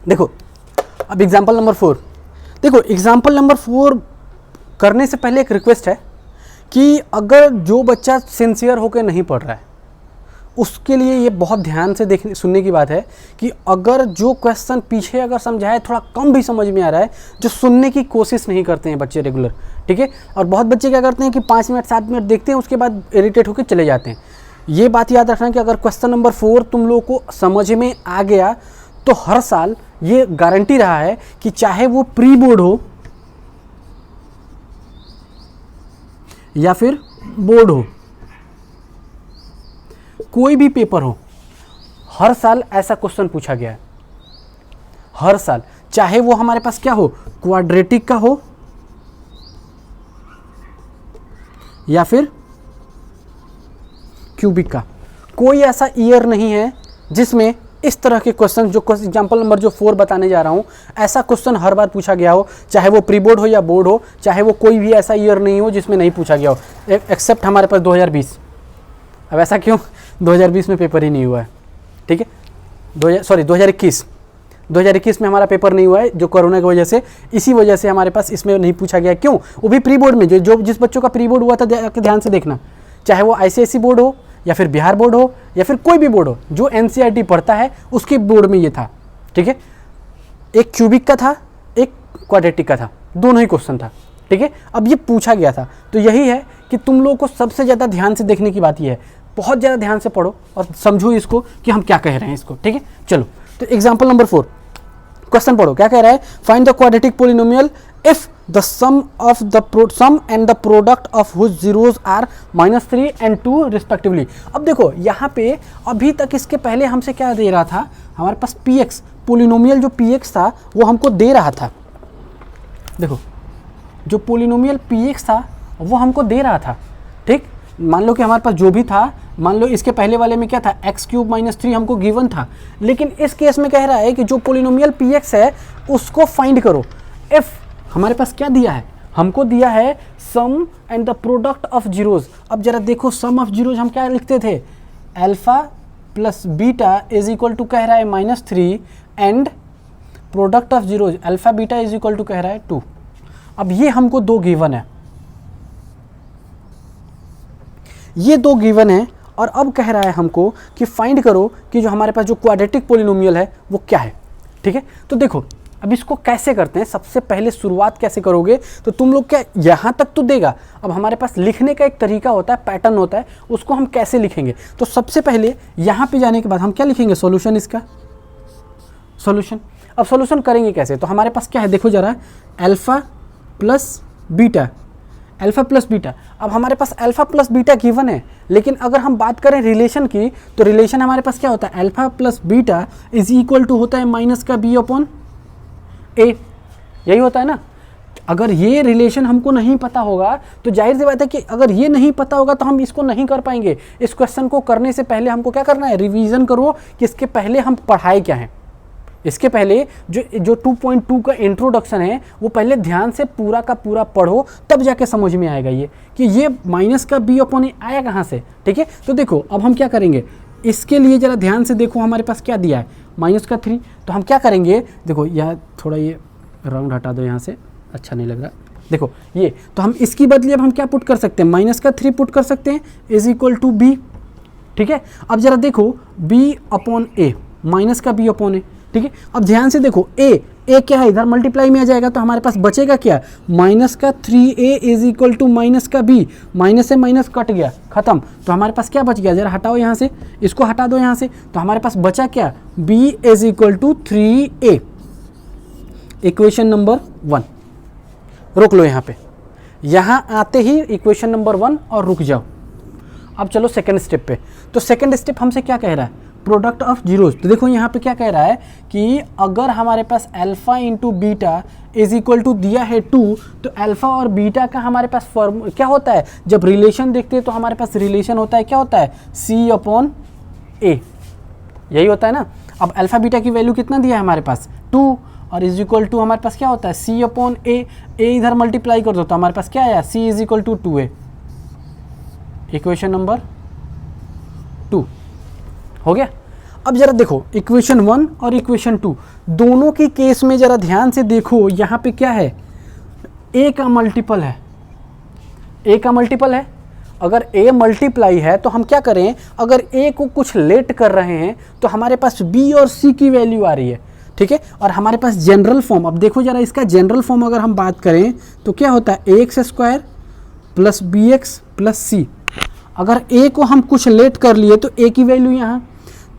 देखो अब example number 4, देखो एग्जाम्पल नंबर 4 करने से पहले एक रिक्वेस्ट है कि अगर जो बच्चा सिंसियर होकर नहीं पढ़ रहा है उसके लिए ये बहुत ध्यान से देखने सुनने की बात है कि अगर जो क्वेश्चन पीछे अगर समझाए थोड़ा कम भी समझ में आ रहा है, जो सुनने की कोशिश नहीं करते हैं बच्चे रेगुलर, ठीक है। और बहुत बच्चे क्या करते हैं कि 5 मिनट 7 मिनट देखते हैं, उसके बाद इरिटेट होकर चले जाते हैं। ये बात याद रखना कि अगर क्वेश्चन नंबर 4 तुम लोग को समझ में आ गया तो हर साल ये गारंटी रहा है कि चाहे वो प्री बोर्ड हो या फिर बोर्ड हो, कोई भी पेपर हो, हर साल ऐसा क्वेश्चन पूछा गया है। हर साल, चाहे वो हमारे पास क्या हो, क्वाड्रेटिक का हो या फिर क्यूबिक का, कोई ऐसा ईयर नहीं है जिसमें इस तरह के क्वेश्चन जो एग्जाम्पल नंबर जो 4 बताने जा रहा हूं, ऐसा क्वेश्चन हर बार पूछा गया हो, चाहे वो प्री बोर्ड हो या बोर्ड हो, चाहे वो कोई भी ऐसा ईयर नहीं हो जिसमें नहीं पूछा गया हो, एक्सेप्ट हमारे पास 2020। अब ऐसा क्यों, 2020 में पेपर ही नहीं हुआ है, ठीक है। 2021 में हमारा पेपर नहीं हुआ है जो कोरोना की वजह से, इसी वजह से हमारे पास इसमें नहीं पूछा गया। क्यों, वो भी प्री बोर्ड में, जो जिस बच्चों का प्री बोर्ड हुआ था ध्यान से देखना, चाहे वो ICSE बोर्ड हो या फिर बिहार बोर्ड हो या फिर कोई भी बोर्ड हो, जो NCERT पढ़ता है उसके बोर्ड में ये था, ठीक है। एक क्यूबिक का था, एक क्वाड्रेटिक का था, दोनों ही क्वेश्चन था, ठीक है। अब ये पूछा गया था, तो यही है कि तुम लोगों को सबसे ज़्यादा ध्यान से देखने की बात ये है, बहुत ज़्यादा ध्यान से पढ़ो और समझो इसको कि हम क्या कह रहे हैं इसको, ठीक है। चलो तो एग्जाम्पल नंबर 4 क्वेश्चन पढ़ो, क्या कह रहा है, find the quadratic polynomial if the sum and the product of whose zeros are -3 and 2 respectively. अब देखो यहाँ पे अभी तक इसके पहले हमसे क्या दे रहा था, हमारे पास px पोलिनोमियल जो px था वो हमको दे रहा था। देखो जो पोलिनोमियल px था वो हमको दे रहा था, ठीक। मान लो कि हमारे पास जो भी था, मान लो इसके पहले वाले में क्या था, x³ - 3 हमको गिवन था, लेकिन इस केस में कह रहा है कि जो पोलिनोमियल px है उसको फाइंड करो। इफ हमारे पास क्या दिया है, हमको दिया है sum and the product of zeros. अब जरा देखो सम ऑफ जीरोज हम क्या लिखते थे, alpha plus beta is equal to कह रहा है -3 and product of zeros alpha beta is equal to कह रहा है 2। अब ये हमको 2 गिवन है, ये 2 गिवन है, और अब कह रहा है हमको कि फाइंड करो कि जो हमारे पास जो क्वाड्रेटिक पोलिनोमियल है वो क्या है, ठीक है। तो देखो अब इसको कैसे करते हैं, सबसे पहले शुरुआत कैसे करोगे, तो तुम लोग क्या यहाँ तक तो देगा, अब हमारे पास लिखने का एक तरीका होता है, पैटर्न होता है, उसको हम कैसे लिखेंगे। तो सबसे पहले यहाँ पे जाने के बाद हम क्या लिखेंगे, सॉल्यूशन, इसका सॉल्यूशन। अब सॉल्यूशन करेंगे कैसे, तो हमारे पास क्या है, देखो जरा, alpha plus beta, alpha plus beta. अब हमारे पास अल्फा प्लस बीटा गिवन है, लेकिन अगर हम बात करें रिलेशन की, तो रिलेशन हमारे पास क्या होता है, alpha plus beta is equal to होता है -b/a, यही होता है ना। अगर ये रिलेशन हमको नहीं पता होगा तो जाहिर सी बात है कि अगर ये नहीं पता होगा तो हम इसको नहीं कर पाएंगे। इस क्वेश्चन को करने से पहले हमको क्या करना है, रिवीजन करो कि इसके पहले हम पढ़ाए क्या हैं। इसके पहले जो 2.2 का इंट्रोडक्शन है वो पहले ध्यान से पूरा का पूरा पढ़ो, तब जाके समझ में आएगा ये कि ये -b/a आया कहाँ से, ठीक है। तो देखो अब हम क्या करेंगे, इसके लिए ज़रा ध्यान से देखो, हमारे पास क्या दिया है, -3। तो हम क्या करेंगे, देखो यह थोड़ा ये राउंड हटा दो यहाँ से, अच्छा नहीं लग रहा, देखो ये, तो हम इसकी बदले अब हम क्या पुट कर सकते हैं, -3 पुट कर सकते हैं इज इक्वल टू b, ठीक है। अब जरा देखो b/a, -b/a, ठीक है। अब ध्यान से देखो a क्या है, इधर मल्टीप्लाई में आ जाएगा, तो हमारे पास बचेगा क्या, -3a is equal to -b, minus से माइनस कट गया, खत्म। तो हमारे पास क्या बच गया, जरा हटाओ यहाँ से, इसको हटा दो यहाँ से, तो हमारे पास बचा क्या, b is equal to 3a। Equation number 1 रोक लो यहाँ पे, यहाँ आते ही इक्वेशन नंबर 1 और रुक जाओ। अब चलो सेकंड स्टेप पे। तो सेकंड स्टेप हमसे क्या कह रहा है, प्रोडक्ट ऑफ जीरोज। तो देखो यहाँ पे क्या कह रहा है कि अगर हमारे पास alpha into beta is equal to दिया है 2, तो अल्फा और बीटा का हमारे पास फॉर्मूला क्या होता है, जब रिलेशन देखते हैं तो हमारे पास रिलेशन होता है, क्या होता है, C/A, यही होता है ना। अब अल्फा बीटा की वैल्यू कितना दिया है हमारे पास 2, और इज इक्वल टू हमारे पास क्या होता है C/A, इधर मल्टीप्लाई कर दो तो हमारे पास क्या आया, C is equal to 2A। Equation number 2 हो गया। अब जरा देखो इक्वेशन 1 और इक्वेशन 2 दोनों की केस में जरा ध्यान से देखो, यहाँ पे क्या है, a का मल्टीपल है, a का मल्टीपल है। अगर a मल्टीप्लाई है तो हम क्या करें, अगर a को कुछ लेट कर रहे हैं तो हमारे पास b और c की वैल्यू आ रही है, ठीक है। और हमारे पास जनरल फॉर्म, अब देखो जरा इसका जनरल फॉर्म अगर हम बात करें तो क्या होता है, ax² plus bx plus c। अगर a को हम कुछ लेट कर लिए तो a की वैल्यू यहाँ,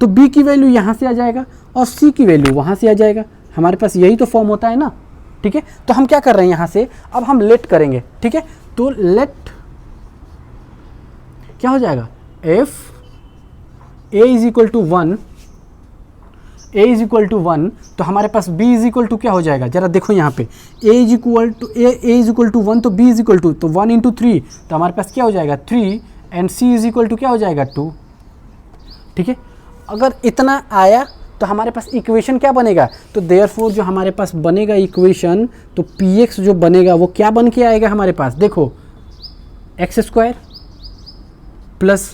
तो b की वैल्यू यहाँ से आ जाएगा और c की वैल्यू वहाँ से आ जाएगा। हमारे पास यही तो फॉर्म होता है ना, ठीक है। तो हम क्या कर रहे हैं यहाँ से, अब हम लेट करेंगे, ठीक है। तो लेट क्या हो जाएगा, f a is equal to 1, a is equal to 1, तो हमारे पास b इज इक्वल टू क्या हो जाएगा, जरा देखो यहाँ पे a इज इक्वल टू 1 तो b इज इक्वल टू, तो 1 इंटू 3 तो हमारे पास क्या हो जाएगा 3 and c is equal to क्या हो जाएगा 2, ठीक है। अगर इतना आया तो हमारे पास इक्वेशन क्या बनेगा, तो देयरफॉर जो हमारे पास बनेगा इक्वेशन, तो px जो बनेगा वो क्या बन के आएगा हमारे पास, देखो x² प्लस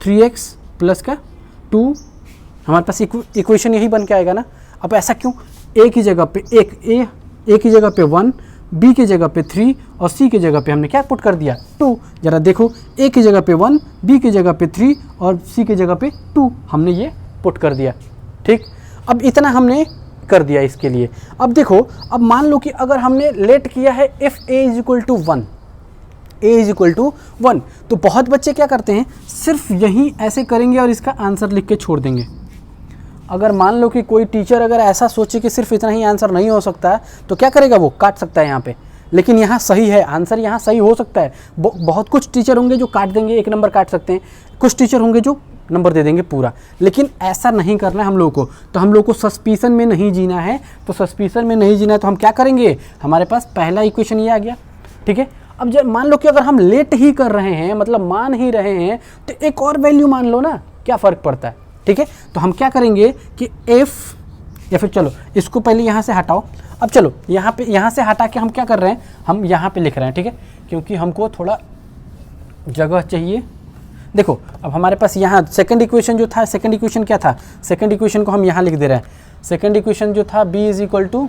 3x प्लस का 2, हमारे पास इक्वेशन यही बन के आएगा ना। अब ऐसा क्यों, a की जगह पे a की जगह पे 1, b की जगह पे 3 और c की जगह पे हमने क्या पुट कर दिया 2। जरा देखो a की जगह पे 1, b की जगह पे 3 और c की जगह पे 2 हमने ये पुट कर दिया, ठीक। अब इतना हमने कर दिया इसके लिए। अब देखो, अब मान लो कि अगर हमने लेट किया है if a is equal to 1, a is equal to 1, तो बहुत बच्चे क्या करते हैं, सिर्फ यहीं ऐसे करेंगे और इसका आंसर लिख के छोड़ देंगे। अगर मान लो कि कोई टीचर अगर ऐसा सोचे कि सिर्फ इतना ही आंसर नहीं हो सकता तो क्या करेगा, वो काट सकता है यहाँ पे, लेकिन यहाँ सही है, आंसर यहाँ सही हो सकता है। बहुत कुछ टीचर होंगे जो काट देंगे, 1 नंबर काट सकते हैं, कुछ टीचर होंगे जो नंबर दे देंगे पूरा, लेकिन ऐसा नहीं करना है हम लोगों को। तो हम लोग को सस्पिशन में नहीं जीना है, तो सस्पिशन में नहीं जीना है तो हम क्या करेंगे, हमारे पास पहला इक्वेशन ये आ गया, ठीक है। अब जब मान लो कि अगर हम लेट ही कर रहे हैं, मतलब मान ही रहे हैं, तो एक और वैल्यू मान लो ना, क्या फ़र्क पड़ता है, ठीक है। तो हम क्या करेंगे कि f, या फिर चलो इसको पहले यहाँ से हटाओ। अब चलो यहाँ से हटा के हम क्या कर रहे हैं, हम यहाँ पे लिख रहे हैं, ठीक है, क्योंकि हमको थोड़ा जगह चाहिए। देखो अब हमारे पास यहाँ सेकंड इक्वेशन जो था, सेकंड इक्वेशन क्या था, सेकंड इक्वेशन को हम यहाँ लिख दे रहे हैं। सेकंड इक्वेशन जो था b is equal to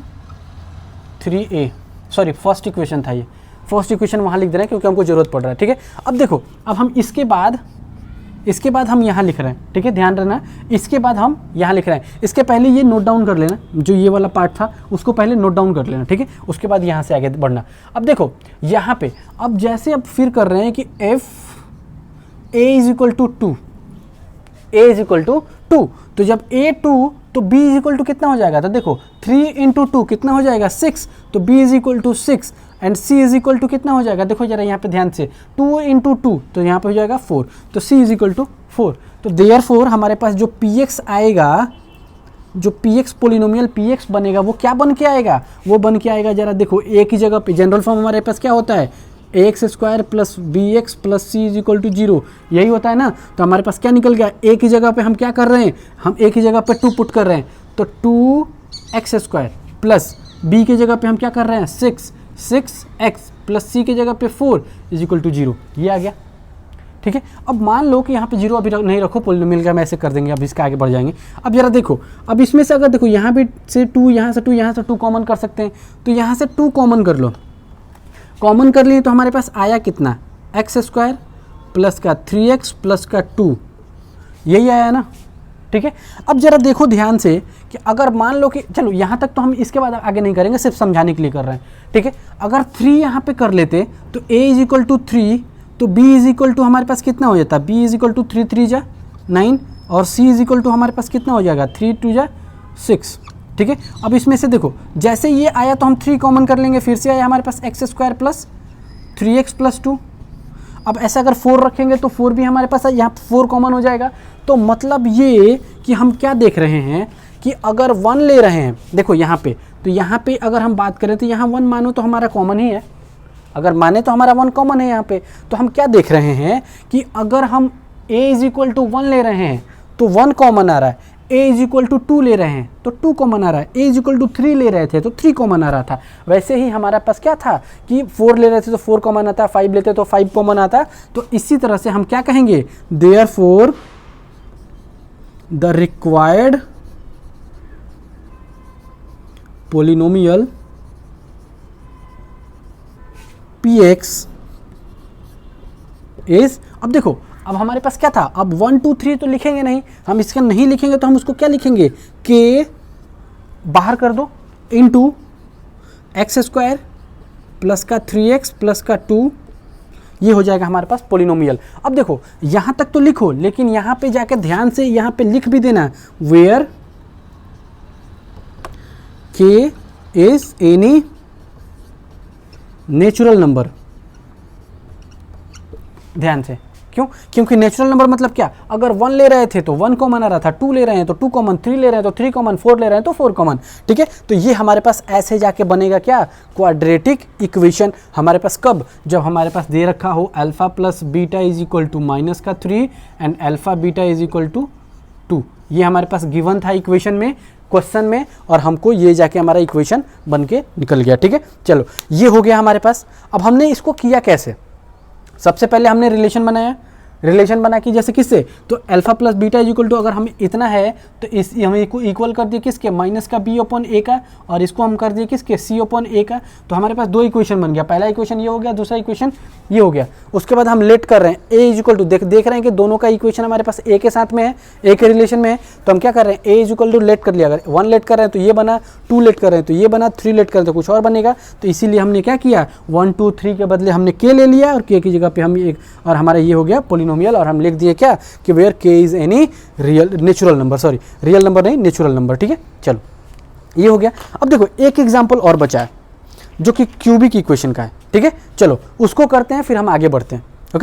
3a, sorry first equation था ये, फर्स्ट इक्वेशन वहाँ लिख दे रहे हैं क्योंकि हमको ज़रूरत पड़ रहा है, ठीक है। अब देखो, अब हम इसके बाद हम यहाँ लिख रहे हैं, ठीक है, ध्यान रखना, इसके बाद हम यहाँ लिख रहे हैं। इसके पहले ये नोट डाउन कर लेना, जो ये वाला पार्ट था उसको पहले नोट डाउन कर लेना, ठीक है, उसके बाद यहाँ से आगे बढ़ना। अब देखो यहाँ पे, अब जैसे अब फिर कर रहे हैं कि f a is equal to 2, a is equal to 2, तो जब a 2 तो b इज इक्वल टू कितना हो जाएगा, तो देखो 3 इंटू 2 कितना हो जाएगा 6, तो b is equal to 6 and c is equal to कितना हो जाएगा, देखो जरा यहाँ पे ध्यान से, 2 इंटू 2 तो यहाँ पे हो जाएगा 4, तो c इज इक्वल टू 4। तो देयरफॉर हमारे पास जो px आएगा, जो px पोलिनोमियल px बनेगा वो क्या बन के आएगा, वो बन के आएगा, जरा देखो a की जगह पे जनरल फॉर्म हमारे पास क्या होता है, ax² plus bx plus c is equal to 0, यही होता है ना। तो हमारे पास क्या निकल गया, a की जगह पे हम क्या कर रहे हैं, हम a की जगह पे 2 पुट कर रहे हैं, तो 2x² प्लस b की जगह पे हम क्या कर रहे हैं 6x प्लस c की जगह पे 4 इज इक्वल टू 0, ये आ गया, ठीक है। अब मान लो कि यहाँ पे 0 अभी नहीं रखो, पोलिनोमियल का हम ऐसे कर देंगे, अब इसका आगे बढ़ जाएंगे। अब जरा देखो, अब इसमें से अगर देखो यहाँ पे से 2, यहाँ से 2, यहाँ से 2 कॉमन कर सकते हैं, तो यहाँ से 2 कॉमन कर लो, कॉमन कर लिए तो हमारे पास आया कितना, x² प्लस का 3x प्लस का 2, यही आया ना, ठीक है। अब जरा देखो ध्यान से कि अगर मान लो कि, चलो यहाँ तक तो हम इसके बाद आगे नहीं करेंगे, सिर्फ समझाने के लिए कर रहे हैं, ठीक है। अगर 3 यहाँ पे कर लेते तो a इज इक्वल टू 3, तो b इज इक्वल टू हमारे पास कितना हो जाता, b इज इक्वल टू 3 3 जा 9 और c इज इक्वल टू हमारे पास कितना हो जाएगा 3 2 जा 6, ठीक है। अब इसमें से देखो, जैसे ये आया तो हम 3 कॉमन कर लेंगे, फिर से आया हमारे पास x² प्लस 3x प्लस 2। अब ऐसे अगर 4 रखेंगे तो 4 भी हमारे पास यहाँ 4 कॉमन हो जाएगा। तो मतलब ये कि हम क्या देख रहे हैं कि अगर 1 ले रहे हैं, देखो यहाँ पे, तो यहाँ पे अगर हम बात करें तो यहाँ 1 मानो तो हमारा कॉमन ही है, अगर माने तो हमारा 1 कॉमन है यहाँ पे। तो हम क्या देख रहे हैं कि अगर हम a इज इक्वल टू 1 ले रहे हैं तो 1 कॉमन आ रहा है, a इज इक्वल टू 2 ले रहे हैं तो 2 कॉमन आ रहा है, a इज इक्वल टू 3 ले रहे थे तो 3 कॉमन आ रहा था। वैसे ही हमारे पास क्या था कि 4 ले रहे थे तो 4 कॉमन आता, 5 लेते तो 5 कॉमन आता। तो इसी तरह से हम क्या कहेंगे, therefore the required polynomial px is, अब देखो अब हमारे पास क्या था, अब 1 2 3 तो लिखेंगे नहीं, हम इसका नहीं लिखेंगे तो हम उसको क्या लिखेंगे, k बाहर कर दो इंटू एक्स स्क्वायर प्लस का 3x प्लस का 2, ये हो जाएगा हमारे पास पोलिनोमियल। अब देखो यहाँ तक तो लिखो, लेकिन यहाँ पे जाकर ध्यान से यहाँ पे लिख भी देना, where k is any natural number. ध्यान से, क्यों, क्योंकि नेचुरल नंबर मतलब क्या, अगर 1 ले रहे थे तो 1 कॉमन आ रहा था, 2 ले रहे हैं तो 2 कॉमन, 3 ले रहे हैं तो 3 कॉमन, 4 ले रहे हैं तो 4 कॉमन। ठीक है, तो ये हमारे पास ऐसे जाके बनेगा क्या, क्वाड्रेटिक इक्वेशन हमारे पास कब, जब हमारे पास दे रखा हो alpha plus beta is equal to minus का 3 and alpha beta is equal to 2। ये हमारे पास गिवन था इक्वेशन में, क्वेश्चन में, और हमको ये जाके हमारा इक्वेशन बन के निकल गया। ठीक है, चलो ये हो गया हमारे पास। अब हमने इसको किया कैसे, सबसे पहले हमने रिलेशन बनाया, रिलेशन बना कि जैसे किससे, तो alpha plus beta is equal to, अगर हमें इतना है तो इस हमें इक्वल कर दिए किसके, माइनस का बी अपॉन ए का, और इसको हम कर दिए किसके, सी अपॉन ए का। तो हमारे पास 2 इक्वेशन बन गया, पहला इक्वेशन ये हो गया, दूसरा इक्वेशन ये हो गया। उसके बाद हम लेट कर रहे हैं ए इज इक्वल टू, देख रहे हैं कि दोनों का इक्वेशन हमारे पास ए के साथ में है, ए के रिलेशन में है, तो हम क्या कर रहे हैं, ए इज इक्वल टू लेट कर लिया, अगर 1 लेट कर रहे हैं तो ये बना, 2 लेट कर रहे हैं तो ये बना, 3 लेट कर रहे हैं तो कुछ और बनेगा। तो इसीलिए हमने क्या किया, 1 2 3 के बदले हमने के ले लिया, और के की जगह पे हम एक, और हमारा ये हो गया पोलिनोमियल, और हम लिख दिए क्या कि where k is any real natural number, sorry real number नहीं, नेचुरल नंबर। ठीक है, चलो ये हो गया। अब देखो एक एग्जांपल और बचा है जो कि क्यूबिक इक्वेशन का है। ठीक है, चलो उसको करते हैं, फिर हम आगे बढ़ते हैं।